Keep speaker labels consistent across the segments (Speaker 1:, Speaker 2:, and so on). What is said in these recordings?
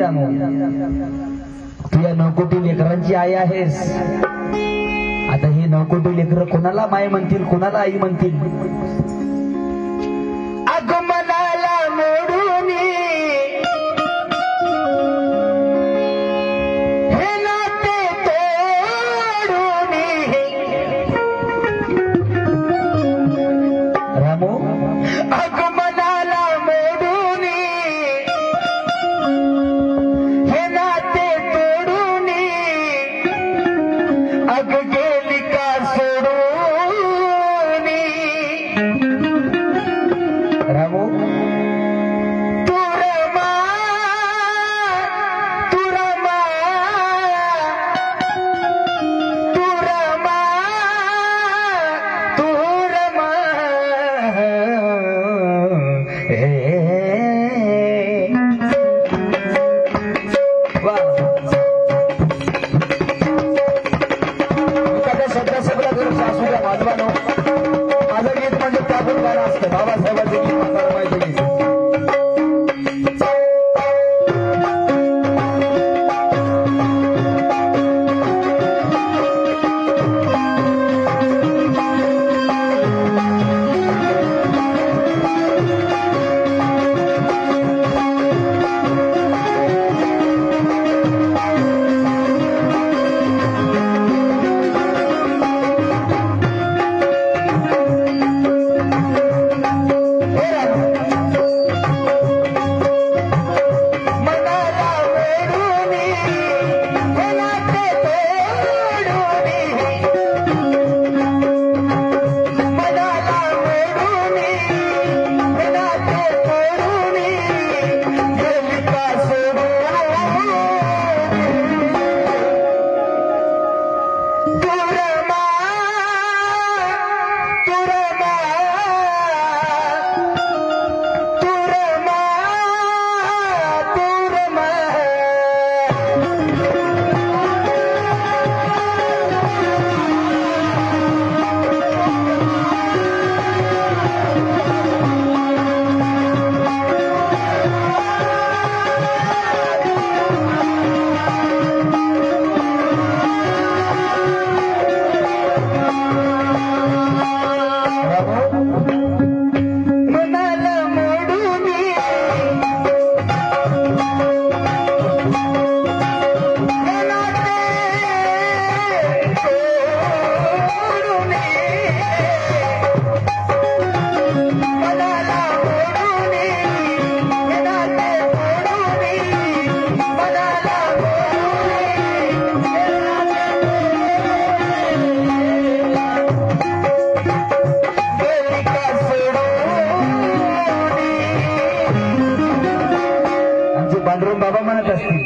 Speaker 1: रामू तू या 9 कोटी लेकरांची आई आहेस। आता हे 9 कोटी लेकर कोणाला माय म्हणतील, कोणाला आई म्हणतील? आगमनाला मोडून हे नाते तोडून रामू आगमनाला मोडून हे नाते तोडून अग गेली का सोडून रामू तुरमा तुरमा तुरमा तुरमा माझं गीत म्हणजे त्यातून गाणं असतं बाबासाहेबांचं गीत म्हातारमाईचं गीत बाबा म्हणत असतील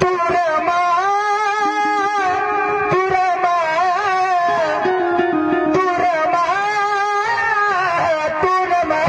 Speaker 1: तुरमा तुरमा तुरमा तुरमा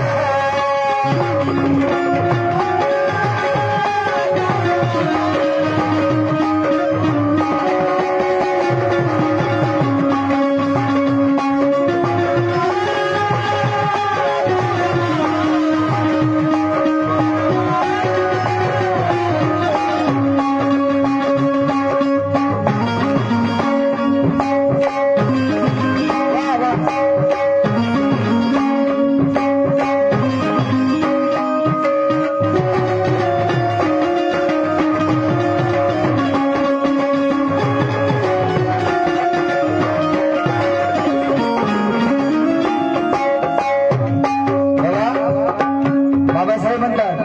Speaker 1: बाबासाहेब म्हणतात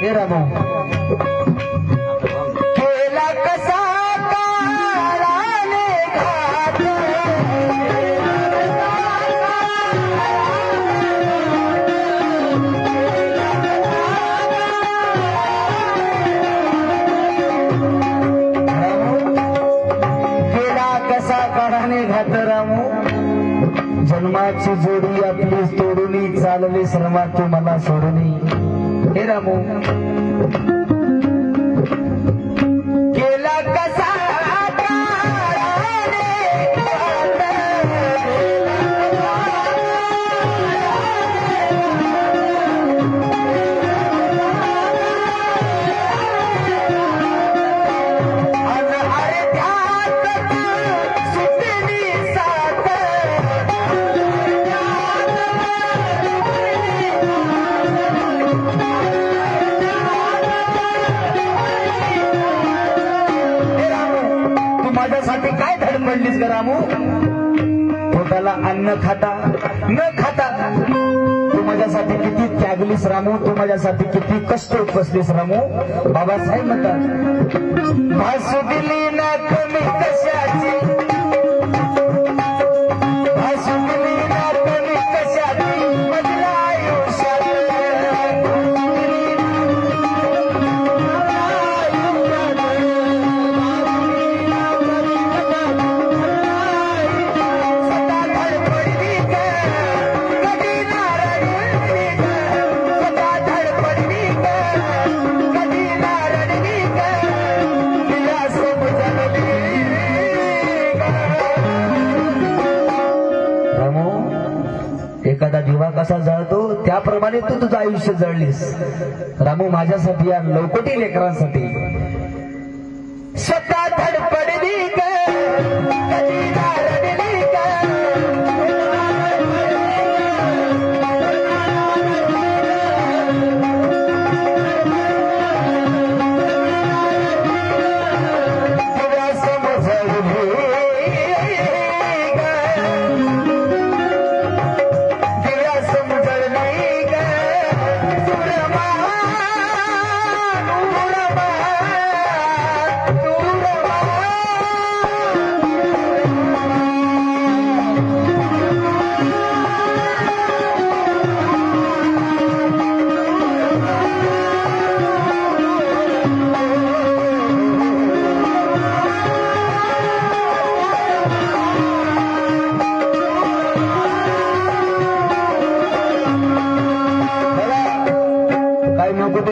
Speaker 1: हे रामू केला कसा काळाने घात केला कसा काळाने घात रामू जन्माची जोडी आपली तोडूनी चालले श्रमा तू मला सोडूनी हे रामू केला कसा त्यागलीस ग रामू, पोटाला अन्न खाता न खाता तू माझ्यासाठी किती त्यागलीस रामू, तू माझ्यासाठी किती कष्ट उपसलीस रामू. बाबासाहेब म्हणतात भासू दिली ना कमी कशाची, भासू दिली ना कमी कशाची मधला आयुष्यात, एखादा दिवा कसा जळतो त्याप्रमाणे तू तुझं आयुष्य जळलीस रामू. माझ्यासाठी या लवकोटी लेकरांसाठी स्वतः धडपडली ग, कधी नारडली ग, तुला समजली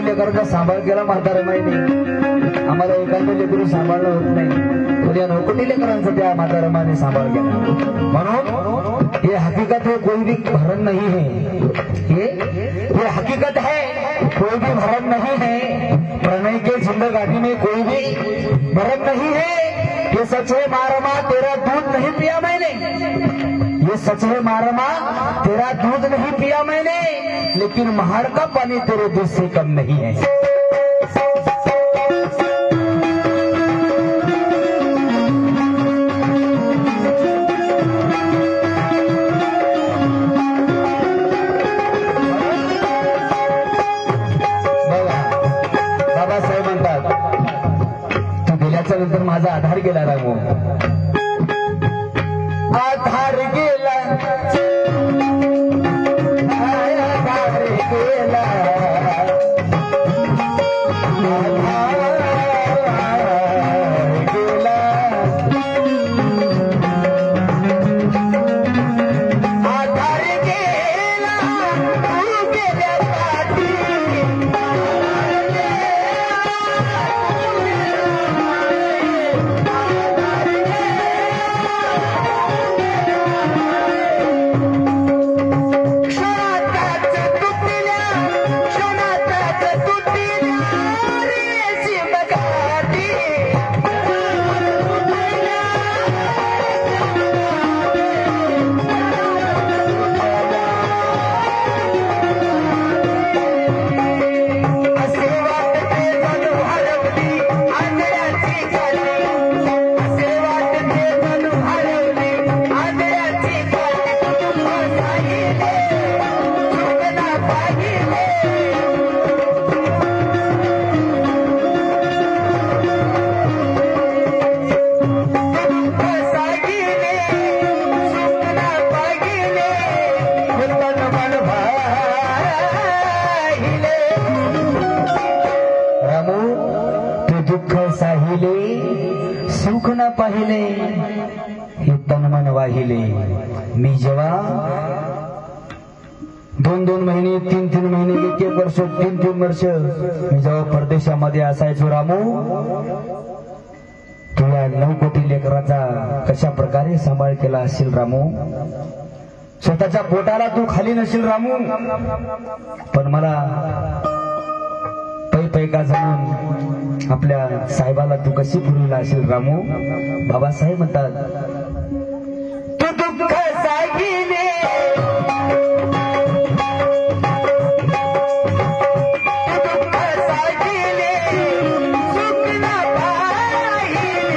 Speaker 1: लेकरांचा सांभाळ केला म्हातारा माईने. आम्हाला एखादं लेकरू सांभाळणं होत नाही, पण या नौकोटी लेकरांचा त्या म्हातारा माईने सांभाळ केला. म्हणून ये हकीकत है, कोई भी भरण नहीं है. ये हकीकत है, कोई भी भरण नहीं है. प्रणय के जिंदगानी में कोई भी भरण नहीं है. ये सच है मारमा तेरा दूध नहीं पिया मैंने, ये सच है मारमा तेरा दूध नहीं पिया मैंने, लेकिन महाड़ का पानी तेरे दूध से कम नहीं है. बाबासाहेब म्हणतात तू गेल्याच्या नंतर माझा आधार गेला रामू, आधार गेला, आधार गेला, सुख न पाहिले हे तनमन वाहिले. मी जेव्हा 2-2 महिने 3-3 महिने 1-1 वर्ष 3-3 वर्ष मी जेव्हा परदेशामध्ये असायचो रामू, तुला 9 कोटी लेकराचा कशा प्रकारे सांभाळ केला असेल रामू. स्वतःच्या पोटाला तू खाली नसेल रामू, पण मला पैका जमून आपल्या साहेबाला तू कशी पुरवला असेल रामू. बाबासाहेब म्हणतात तू दुःख सागिने सुख न पाहिले,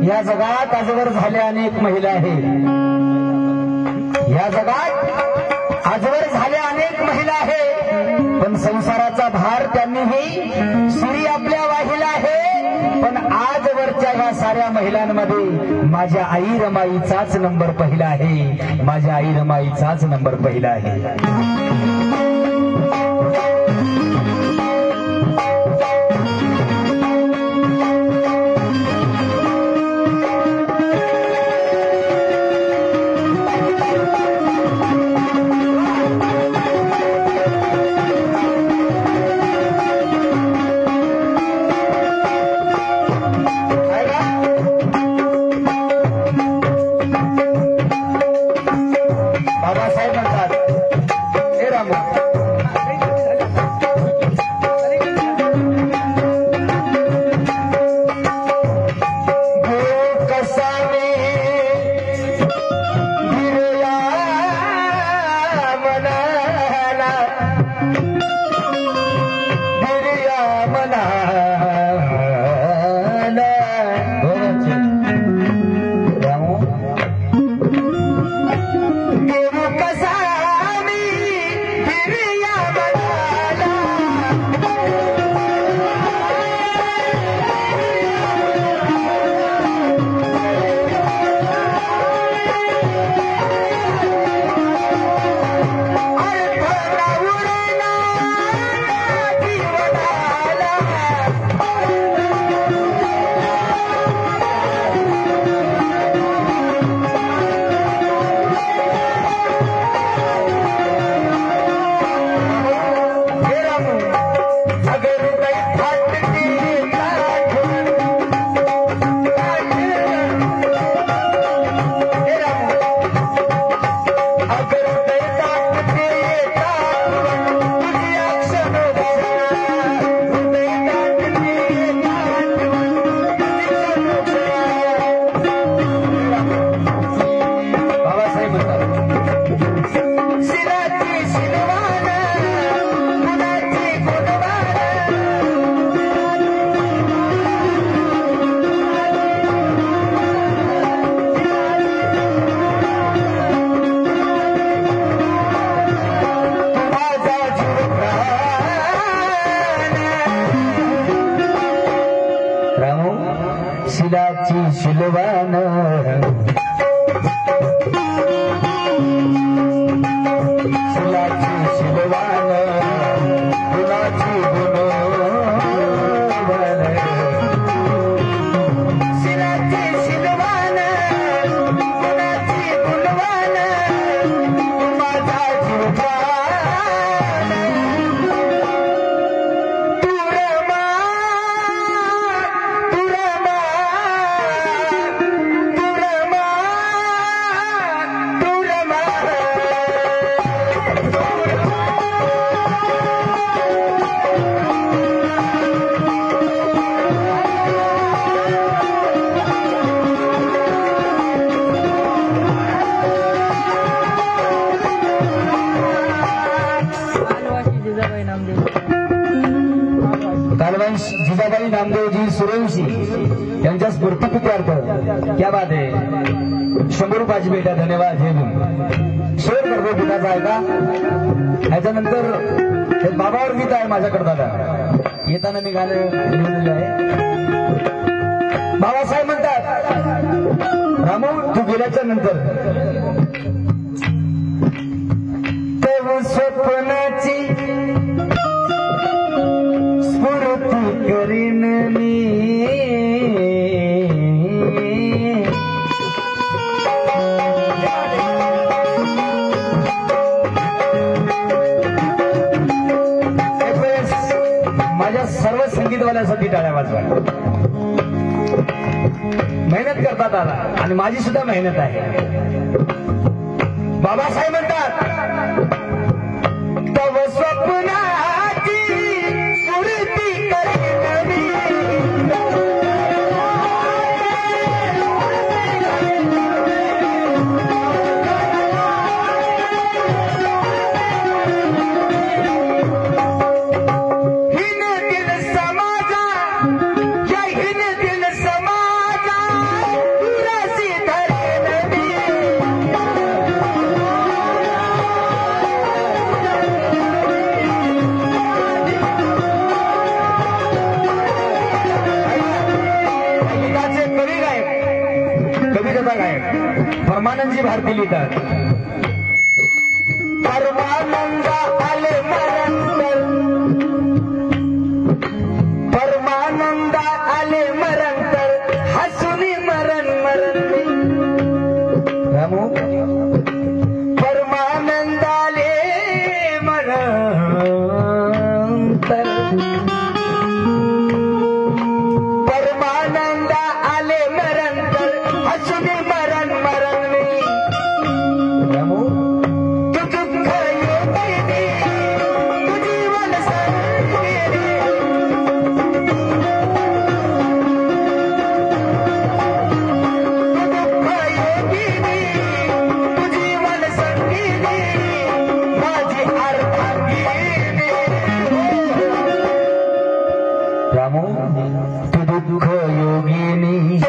Speaker 1: या जगात आजवर झाल्या अनेक महिला आहेत. या जगात आजवर झाल्या अनेक महिला आहेत, पण संसाराचा भार त्यांनीही शिरी आपल्या वाहिला आहे. पण आजवरच्या ह्या साऱ्या महिलांमध्ये माझ्या आई रमाईचाच नंबर पहिला आहे. माझ्या आई रमाईचाच नंबर पहिला आहे. जिजाबाई नामदेवजी सूर्यवंशी यांच्या स्फूर्तीप्रित्यर्थ क्या बात आहे. 100 रुपयाची भेटा. धन्यवाद. शेअर करतो गीताचा ऐका. ह्याच्यानंतर हे बाबावर गीत आहे माझ्याकडे. दादा येताना मी गाणं लिहिलेलं आहे. बाबासाहेब म्हणतात, रामू तू गेल्याच्या नंतर स्वप्नाची स्फूर्ती करीन मी. माझ्या सर्व संगीतवाल्यासाठी टाळ्या वाजवा. मेहनत करतात आला आणि माझी सुद्धा मेहनत आहे. बाबासाहेब म्हणतात, तव स्वप्नाची स्फूर्ती करीन मी. हिन दिल समाजा, या हिन दिल समाजा सुद्धा गायक परमानंदजी भारती लिहितात. परमानंद आले मरणकर, परमानंद आले मरणकर, हसुनी मरण मरण रामू. परमानंद आले मरणकर, परमानंद आले मरणकर, हसुनी मरण मरण रामू. रामू तू दुःख योगिनी